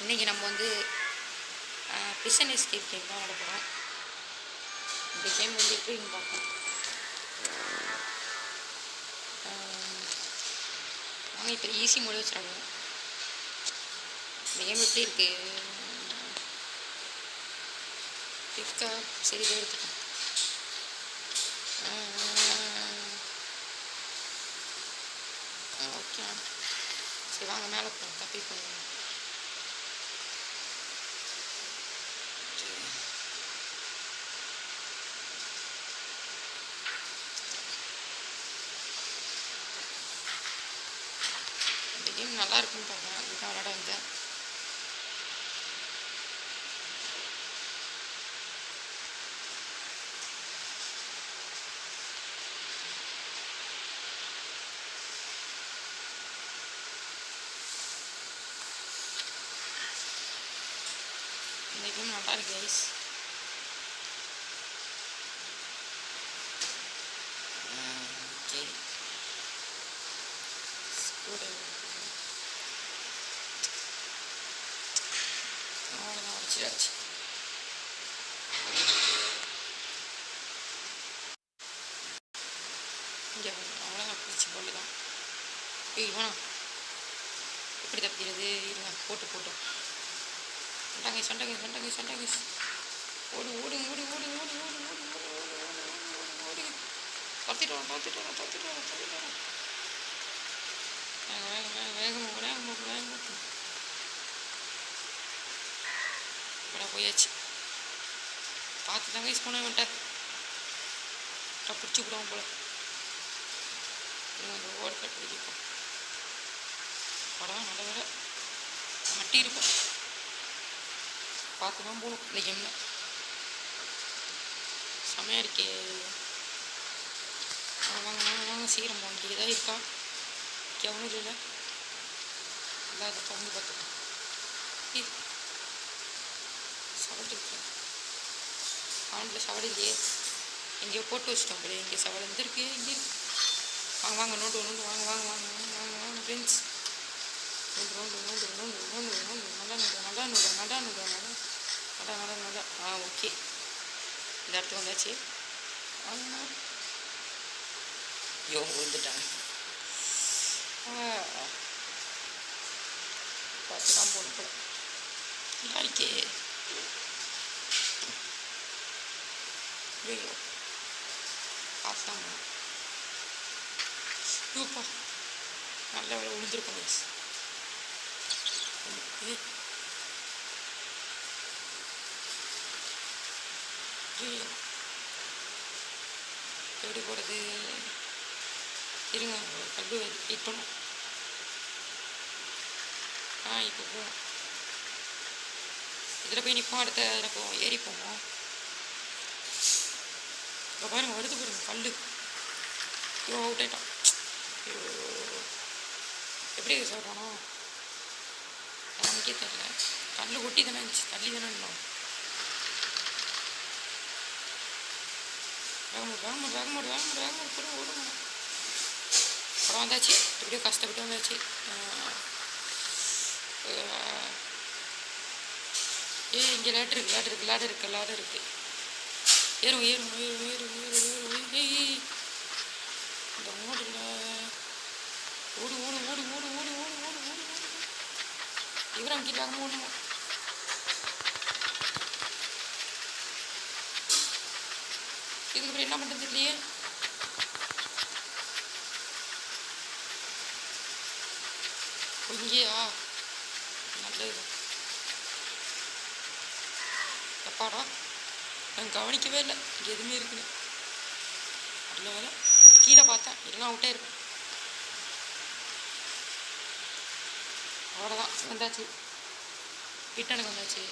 இன்றைக்கி நம்ம வந்து பிரிசன் எஸ்கேப் கேம் தான் விளாட போகிறோம். இந்த கேம் வந்து எப்படின்னு பார்ப்போம். நாங்கள் இப்போ ஈஸி மோடு வச்சு விளாடுவோம். இந்த கேம் எப்படி இருக்குது பிக்கா சரி இதை எடுத்துக்கோம். ஓகே சரி வாங்க மேலே போவோம். தப்பி பண்ணுவோம். இந்த கேம் நல்லா இருக்குன்னு பார்ப்பேன். அதுதான் விளாட வந்தேன். இந்த கேம் நல்லா இருக்கு கைஸ். ஓகே கூட அவ்வளோதான் வச்சிடாச்சு. இங்கே அவ்வளோதான் பிடிச்சி போல் தான். வேணாம் எப்படி தப்பிக்கிறது? இருங்க போட்டோம். சண்டாங்க ஓடு துரத்திட்டு வேகமாக போயாச்சு. பார்த்து தாங்க யூஸ் பண்ண வேண்டாம். பிடிச்சி விடுவோம் போல. ஓடு கட் பிடிக்கும் படம் நல்ல வேலை மாட்டியிருப்போம். பார்த்து தான் போகணும். இந்த கேமில் செமையாக இருக்கே. வாங்க சீக்கிரம் போகணும். இங்கே ஏதாவது இருக்கா? எவனும் இல்லை. எல்லாம் அதை திறந்து பார்த்துக்கோ. சவடு இருக்கு. அவனில் சவடு இல்லையே. எங்கேயோ போட்டு வச்சிட்டோம் போல. இங்கே சவடு வந்துருக்கு. இங்கே வாங்க நோண்டு வாங்க ஃப்ரெண்ட்ஸ். நல்லா. ஓகே இந்த இடத்துக்கு வந்தாச்சு. ஐயோ வந்துட்டாங்க. பார்த்து தான் போகணும் போல. நாளைக்கு ஐயோ பார்த்து தான் போகணும். ஐயோப்பா நல்ல வேலை விழுந்துருக்கோம் கைஸ். எப்படி போகிறது? இருங்க ஒரு கல்வி வெயிட் பண்ணும். இப்போ போவோம். இதில் போய் நிற்போம். அடுத்த அதில் போவோம். ஏறி போவோம். இப்போ பாருங்க வருது பாருங்க கல். ஐயோ அவுட் ஆகிட்டோம். ஐயோ எப்படி சார் போனோம்? நமக்கே தெரியல. கல் ஒட்டி தானே இருந்துச்சு. தள்ளி தானே இருந்தோம். வேகமாக ஓடுங்க. படம் வந்தாச்சு. எப்படியோ கஷ்டப்பட்டு வந்தாச்சு. இங்கே லேட் இருக்கு. ஏறும் இந்த மோடில் ஓடு இவரம் கீழே ஓடணும். இதுக்கப்புறம் என்ன பண்ணுறது இல்லையே. இங்கேயா நல்லது. எப்பாடா நான் கவனிக்கவே இல்லை இங்கே எதுவுமே இருக்குன்னு. நல்ல வேலை கீழே பார்த்தேன். எல்லாம் அவுட்டே இருக்கும். அவ்வளோதான் வந்தாச்சு. ரிட்டனுக்கு வந்தாச்சு.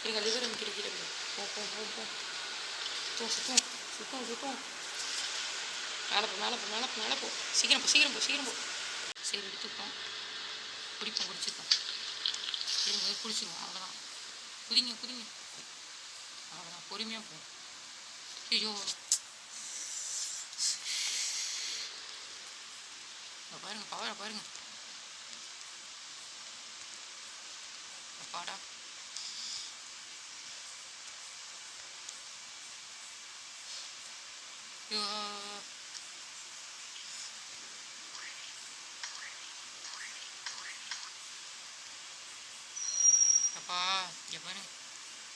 இருங்க லிவர் அமைக்கிற கீழே போ. சுத்தம். மேலே போ. சீக்கிரம் போ. சரி எடுத்துப்போம். குடிச்சிருக்கோம். சரி குடிச்சிருவோம். அவ்வளோதான். குதிங்க அவ்வளோதான். பொறுமையாக போகும். ஐயோ பாருங்க பவரை பாருங்க. பாடா ஐயோ அப்பா இங்கே பாருங்க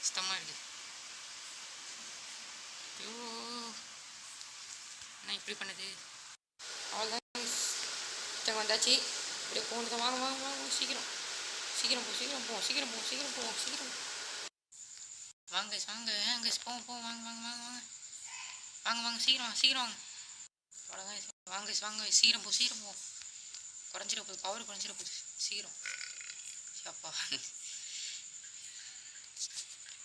சுத்தமாக இருக்குது. ஐயோ என்ன இப்படி பண்ணுது. அவ்வளோதான் வந்தாச்சு. இப்படியே போனது. வாங்க வாங்க வாங்க சீக்கிரம் சீக்கிரம் போ சீக்கிரம் போ சீக்கிரம் போ சீக்கிரம் போ சீக்கிரம் வாங்க வாங்க வாங்க போவோம் போவோம் வாங்க வாங்க வாங்க வாங்க வாங்க வாங்க சீக்கிரம் வாங்க சீக்கிரம் வாங்க. அவ்வளோதான் வாங்க வாங்க சீக்கிரம் போ சீக்கிரம் போ. குறைஞ்சிட போகுது, பவர் குறைஞ்சிட போகுது. சீக்கிரம் அப்பா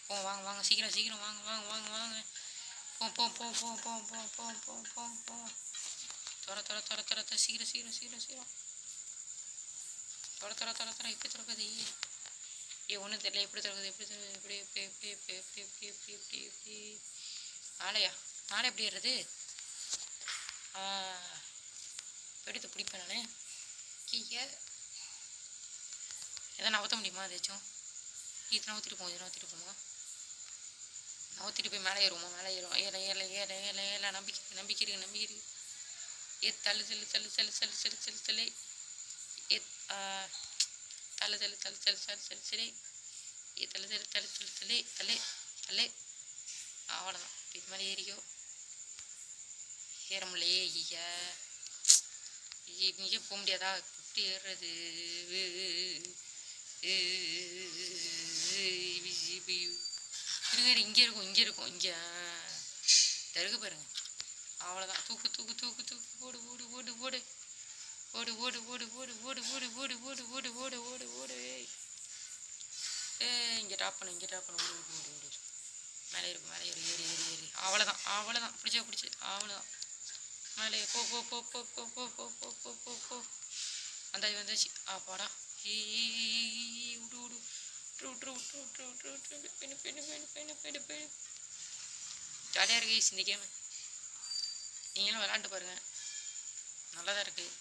போ வாங்க வாங்க சீக்கிரம் சீக்கிரம் வாங்க வாங்க வாங்க வாங்க போ போ போ போ போ போ போ போ போ போ தொர தொர தொர தொர தொர சீக்கிரம் சீக்கிரம் சீக்கிரம் சீக்கிரம் தொர தொர தொர தொர எப்படி திறக்குது. ஒன்றும் தெரியல எப்படி திறக்குது எப்படி எப்படி எப்படி எப்படி எப்படி எப்படி எப்படி எப்படி எப்படி எப்படி நாளையா நாளை எப்படி ஏறுறது. எடுத்து பிடிப்பேன் நான். கீழே எதாவது நவத்த முடியுமா ஏதாச்சும். இது நவத்திட்டு போவோம் இது நவத்திட்டு போமா நவத்திட்டு போய் மேலே ஏறுவோமா மேலே ஏறுவோம். ஏற ஏற ஏற ஏற ஏற நம்பிக்கை நம்பிக்கை இருக்கு நம்பிக்கை இருக்கு. தள்ளு தள்ளு தள்ளு தள்ளு தள்ளு தள்ளு தள்ளு தள்ளு தள்ளு தள்ளு தள்ளு தள்ளு தள்ளு தள்ளு சரி தள்ளு தள்ளு தள்ளு தள்ளு தள்ளு தள்ளு தள்ளு. அவ்வளோதான் இது மாதிரி ஏறிக்கோ. ஏற முடியலையே ஐயா இங்கே போக முடியாதா எப்படி ஏறுறது. இருங்க இங்கே இருக்கும் இங்கே இருக்கும் இங்கே தருகு பாருங்க. அவ்வளோதான் தூக்கு தூக்கு தூக்கு தூக்கு ஓடு ஓடு ஓடு ஓடு ஓடு ஓடு ஓடு ஓடு ஓடு ஓடு ஓடு ஓடு ஓடு ஓடு ஓடு ஓடு. இங்கே டாப் பண்ணு இங்கே டாப் பண்ணு ஓடு ஓடு ஓடு ஓடு. மேலே இருக்கும் மேலே ஏறி ஏறி ஏறி ஏறி. அவ்வளோதான் அவ்வளோதான் பிடிச்சா பிடிச்சி அவ்வளோதான். மேலே போ போ போ போ போ போ போ போ போ போ போ வந்தாச்சு வந்தாச்சு. பாடா விடு விடு விட்ரு விட்ரு விட்ரு விட்ரு விட்ரு விட்ரு பெண்ணு பெண்ணு பெண்ணு பெண்ணு பெண்ணு பெண்ணு. ஜாலியாக இருக்கு இந்த கேமு. நீங்களும் விளாண்டு பாருங்கள் நல்லா தான் இருக்குது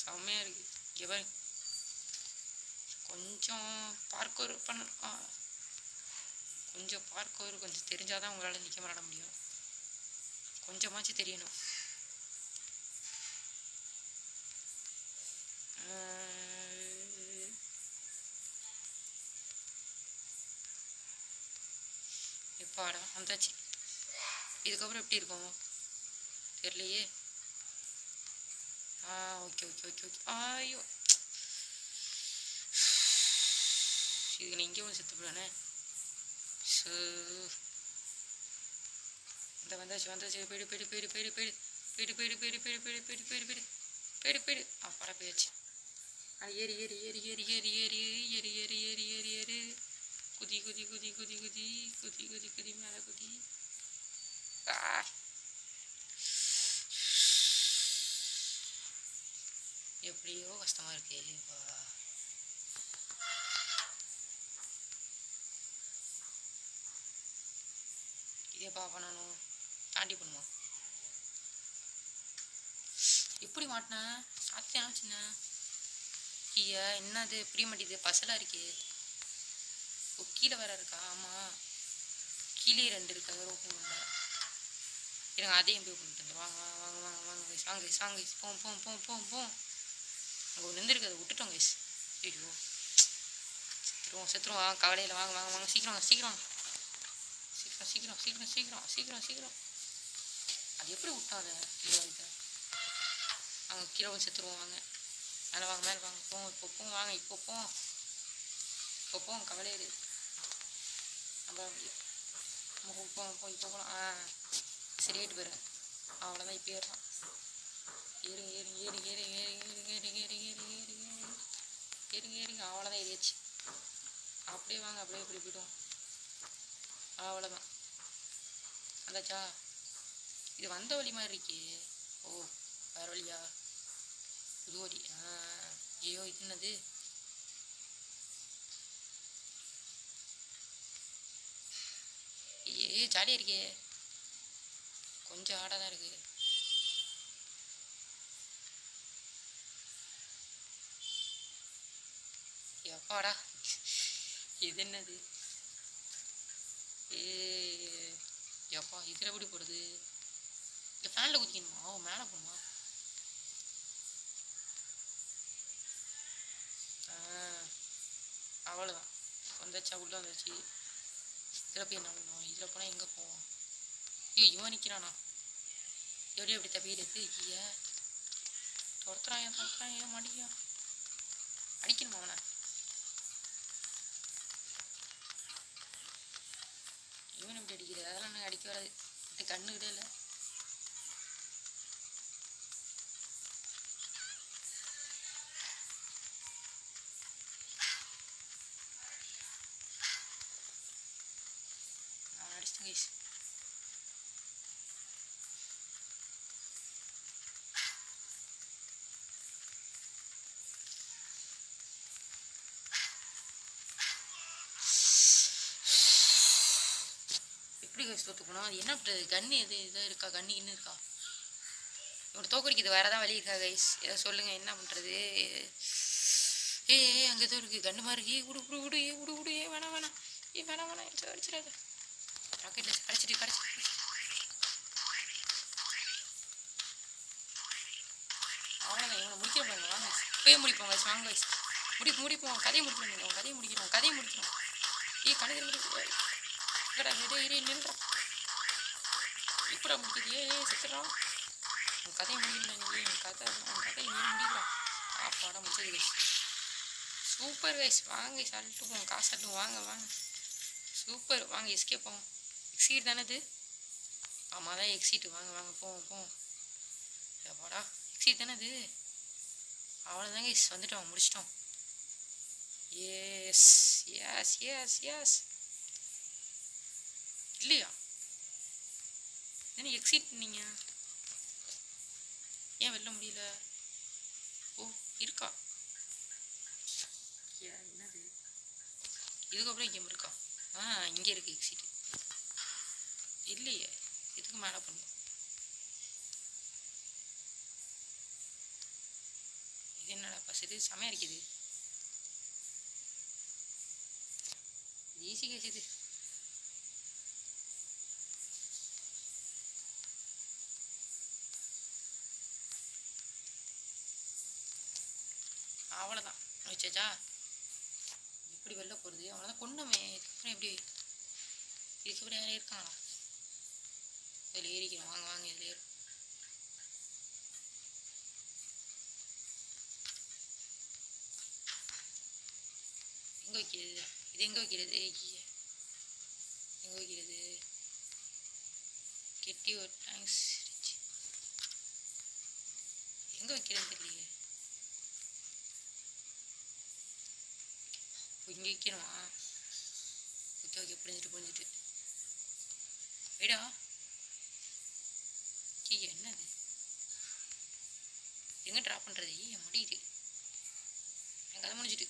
செம்மையாக இருக்குது. இங்கே பாருங்க கொஞ்சம் பார்க்கோர் பண்ணணும். கொஞ்சம் பார்க்கோர் கொஞ்சம் தெரிஞ்சால் தான் உங்களால் நிற்க விளாட முடியும். கொஞ்சமாச்சும் தெரியணும். எப்பாடா வந்தாச்சு. இதுக்கப்புறம் எப்படி இருக்கும் தெரியலையே. Okay okay okay okay. ஐயோ இதுக்கு நான் இங்கே ஒன்று செத்து போடுவேனே. ஸோ இந்த வந்தாச்சு வந்தாச்சு. போயிடு போயிடு போயிடு போயிடு போயிடு போயிடு போயிடு போயிடு போயிடு போயிடு போயிடு போயிடு போயிடு போயிடு போயிடு. அப்பாடா போயாச்சு. ஏறி ஏறி ஏறி ஏறி ஏறி ஏறி ஏறி ஏறி ஏறி ஏறி ஏறி குதி குதி குதி குதி குதி குதி குதி குதி மேலே குதி. எப்படியோ கஷ்டமா இருக்கு. இதேப்பா பண்ணணும் தாண்டி பண்ணுமா எப்படி மாட்டினேன் சாத்தியா சின்ன. ஐயா என்னது புரிய மாட்டேது பசலாக இருக்கே. கீழே வேற இருக்கா. ஆமாம் கீழே 2 இருக்கு. அது ஓப்பன் பண்ணல. எனக்கு அதையும் போய் பண்ணிட்டு வாங்க வாங்க வாங்க வாங்க கைஸ் வாங்க கைஸ் வாங்க கைஸ் போம் போம் போம் போம் போம். அங்கே ஒன்று இருந்திருக்கு அதை விட்டுட்டோம் கைஸ். ஐயோ செத்துருவோம் செத்துருவோம். கவலையில் வாங்க வாங்க வாங்க சீக்கிரம் சீக்கிரம் சீக்கிரம் சீக்கிரம் சீக்கிரம் சீக்கிரம் சீக்கிரம் சீக்கிரம். அது எப்படி விட்டாங்க கீழே வைக்க. அங்கே கீழே வந்து செத்துருவோம். வாங்க மேலே வாங்க மேலே வாங்க போவோம். இப்போ போவோம் வாங்க இப்போ போவோம் இப்போ போவோம். கவலையிடு நம்ம போவோம் போய் இப்போ போகலாம். சரியாயிட்டு போயிடுங்க. அவ்வளோதான் இப்போ ஏறலாம். ஏறுங்க ஏறுங்க ஏறுங்க ஏறுங்க ஏறுங்க ஏறுங்க ஏறுங்க ஏறுங்க ஏறுங்க ஏறுங்க ஏறுங்க. அவ்வளோதான் ஏறியாச்சு. அப்படியே வாங்க அப்படியே இப்படி போய்டும். அவ்வளோதான் வந்தாச்சா. இது வந்த வழி மாதிரி இருக்கே. ஓ வேறு வழியா புது வழி. ஐயோ இது என்னது. ஜாலியாக இருக்கே. கொஞ்சம் ஆடாக தான் இருக்குது. வாடா. இது என்னது? ஏ எப்பா இதில் எப்படி போடுது? இந்த ஃபேனில் குதிக்கணுமா? ஓ மேலே போகணுமா? அவ்வளோதான். வந்துச்சா உள்ள வந்துச்சு. இதில் போய் என்ன பண்ணுவோம்? இதில் போனால் எங்கே போவோம்? இவன் நிற்கிறானா? எப்படி தப்பிக்கிறது? துரத்துறான் ஏன் மாட்டிக்கான்? அடிக்கணுமா அவனை? இவன் எப்படி அடிக்கிறது? அதெல்லாம் எனக்கு அடிக்க வராது. கண்ணுக்கிட்டே இல்லை. நான் அடிச்சிட்டேன் கைஸ். எப்படி கைஸ் தோற்றுக்கணும்? அது என்ன பண்ணுறது? கன்று எது இதாக இருக்கா? கன்று இன்னும் இருக்கா? இவனை தோக்கடிக்குது. வேறு ஏதாவது வழி இருக்கா கைஸ்? ஏதோ சொல்லுங்கள். என்ன பண்ணுறது? அங்கே எதோ இருக்குது. கன்று மாதிரி இருக்கு. விடு. வேணாம் அடிச்சிடாத. ராக்கெட்டில் கடைச்சிட்டு அவ்வளோதான். இவனை முடிக்கிறோம். வாங்க இப்போயே முடிப்போம் கைஸ். வாங்க கைஸ் முடிப்போம். கதையை முடிக்கிறோம். கணக்கு நின்றா இப்படா முடிக்குது. செத்துறான். உன் கதையை முடியல. உன் கதையை நீ முடிக்கலாம். பாடம் முடிச்சது கைஸ். Super guys. வாங்க அள்ளிட்டு போவோம். காசு அள்ளுவோம். வாங்க சூப்பர். வாங்க எஸ்கே போவோம். எக்ஸீட் தானே இது? ஆமாம் தான் எக்ஸீட்டு. வாங்க போவோம். எப்பாடா எக்ஸீட் தானே இது? அவ்வளோதாங்க கைஸ். வந்துட்டோம். முடிச்சிட்டோம். எஸ் இல்லையா? என்ன எக்ஸிட் நீங்கள் ஏன் வெளில முடியல? ஓ இருக்கா? என்னது இதுக்கப்புறம் கேம் இருக்கா? இங்கே இருக்கு எக்ஸிட். இல்லையே. இதுக்கு மேலே பண்ணும். இது என்னடா பஸ்? இது செமையாக இருக்குது. ஈஸி கேஸ் இது. அவ்வளோதான் வச்சாச்சா? எப்படி வெளில போகிறது? அவ்வளோதான். கொண்டமே. இதுக்கப்புறம் எப்படி? இதுக்கப்புறம் யாரும் இருக்காங்களா? இதில் ஏறிக்கிறோம். வாங்க இதில் ஏறும். எங்கே வைக்கிறது? இது எங்கே வைக்கிறது? கெட்டி ஒரு தேங்க்ஸ். எங்கே வைக்கிறேன்னு தெரியலையே. இங்கே வைக்கணுமா? ஓகே புரிஞ்சுட்டு வைடா. என்னது? எங்கே ட்ராப் பண்ணுறது? முடியுது. என் கதை முடிஞ்சிட்டு.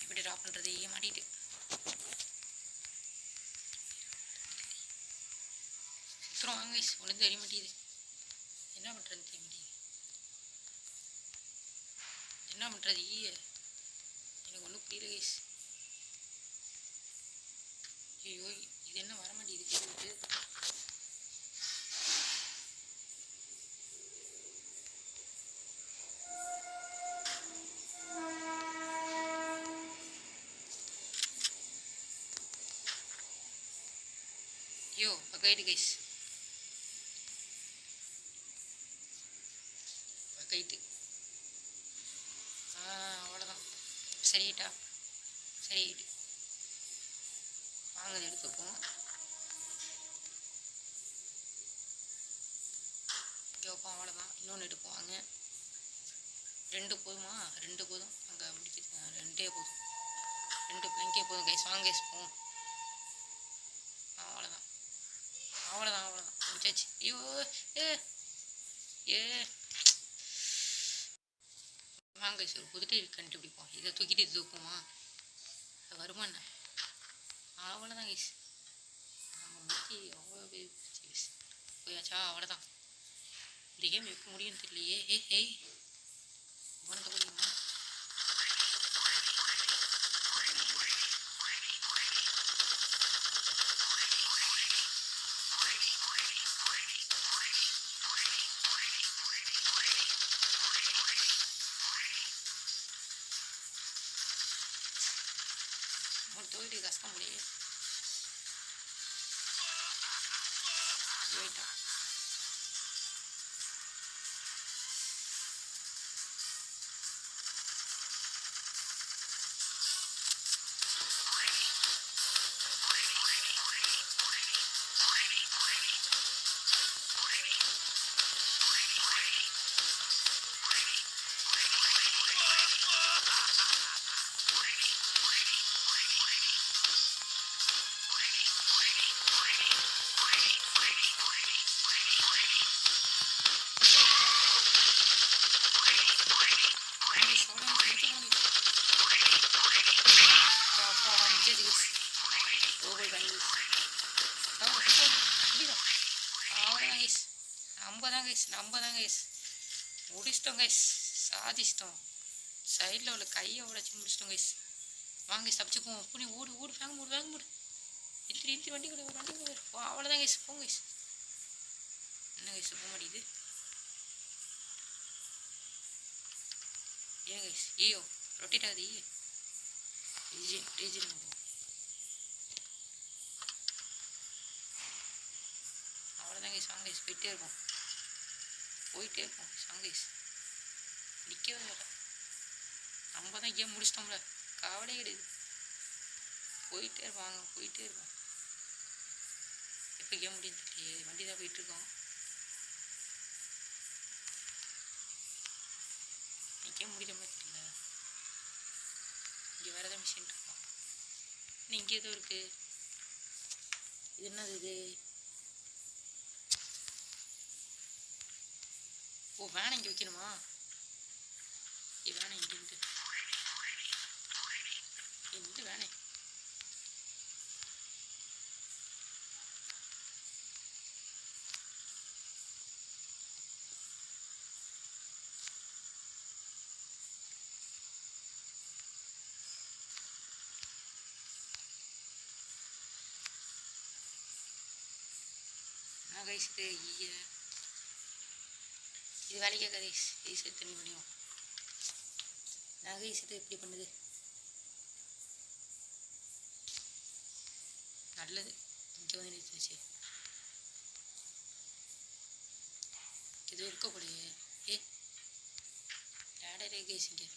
எப்படி ட்ராப் பண்ணுறது? மாட்டிட்டு சுற்றுறோம். வாங்க ஒன்று தெரிய மாட்டேங்குது. என்ன பண்ணுறதுன்னு தெரிய மாட்டேங்குது. என்ன பண்ணுறது? எனக்கு ஒன்றும் புரியல கைஸ். ஐயோ இது என்ன வர மாட்டேங்குது கேட்டு. ஐயோ பக்காயிட்டு கைஸ். பக்காயிட்டு. அவ்வளோதான். சரியிட்டா. வாங்க எடுத்துப்போம். கேட்போம். அவ்வளோதான். இன்னொன்று எடுப்போம். வாங்க 2 போதுமா? 2 போதும். அங்கே முடிக்கிறது 2 போதும். 2 பிளாங்கே போதும் கைஸ். வாங்க கைஸ் போவோம். அவ்வளோதான் அவ்வளோதான் அவ்வளோதான் முடிச்சாச்சு. ஐயோ ஏ ஏ வாங்க கைஸ் ஒரு புதுட்டை கண்டுபிடிப்போம். இதை தூக்கிட்டு இது தூக்குமா வருமா என்ன? அவ்வளோதான் கைஸ். நம்ம முடிச்சு அவ்வளோ போயாச்சா? அவ்வளோதான். இந்த கேம் எப்போ முடியும்னு தெரியலையே. ஏய் போனதை முடியுமா? தோல்வி கஷ்டம் முடியே போயிட்டான். நம்ம தான் கைஸ் முடிச்சிட்டோம் கைஸ். சாதிச்சிட்டோம். சைடில் உள்ள கையை உடைச்சி முடிச்சிட்டோம் கைஸ். வாங்க கைஸ் தப்பிச்சுக்குவோம். புனி ஓடு ஓடு வேங்க மூடு வேங்க மூடு. இத்திரி வண்டி கூட வண்டி கூட அவ்வளோதான் கைஸ். போங்க கைஸ். என்ன கைஸ் போக மாட்டேங்குது ஏன் கைஸ்? ஐயோ ரொட்டேட் ஆகுது. ரீஜன் அவ்வளோதான் கைஸ். வாங்க கைஸ் போயிட்டே இருப்போம் வாங்க கைஸ். நிற்கவே இல்லை. நம்ம தான் கேம் முடிச்சிட்டோம்ல, கவலையே கிடையாது. போயிட்டே இருப்பாங்க எப்போ கேம் முடியும் தெரியலையே. வண்டி தான் போயிட்டுருக்கோம். கேம் முடிக்கிற மாதிரி தெரியல. இங்கே வேறு ஏதாவது மிஷின் இருக்கோம். இங்கே ஏதோ இருக்குது. இது என்னது இது? ஓ வேணை இங்கே வைக்கணுமா? வேணை இங்கிட்டு எந்த வேணை? கைஸ் இது வேலைக்கே கைஸ். ஈஸி தண்ணி பண்ணியும் கைஸ் இது எப்படி பண்ணுது? நல்லது. இங்கே வந்து நிறுத்துச்சு. இது இருக்கக்கூடிய லேடரே கைஸ். இங்கே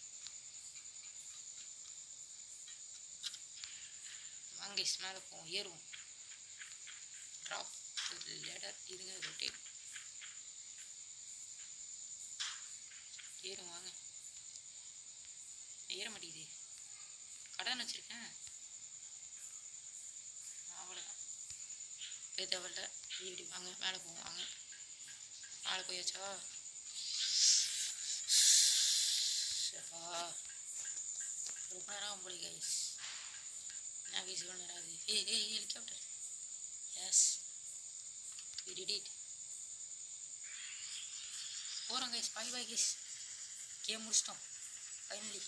வாங்க கைஸ் மேலே போவோம். ஏறுவோம். ட்ராப் லேடர் இருங்க. ரொட்டேட் ஏறும். வாங்க. ஏற மாட்டேங்குது. கடன் வச்சுருக்கேன். அவ்வளோதான் தேவையில்ல. இப்படி வாங்க மேலே போவோம். வாங்க மேலே போயாச்சா? ரொம்ப நேரம் போலி கைஸ். என்ன கைஸ் இவ்வளோ நேரம் ஆகுது? Helicopter. Yes we did it. போகிறோம் கைஸ். Bye guys. கேம் முடிச்சிட்டோம் ஃபைனலி.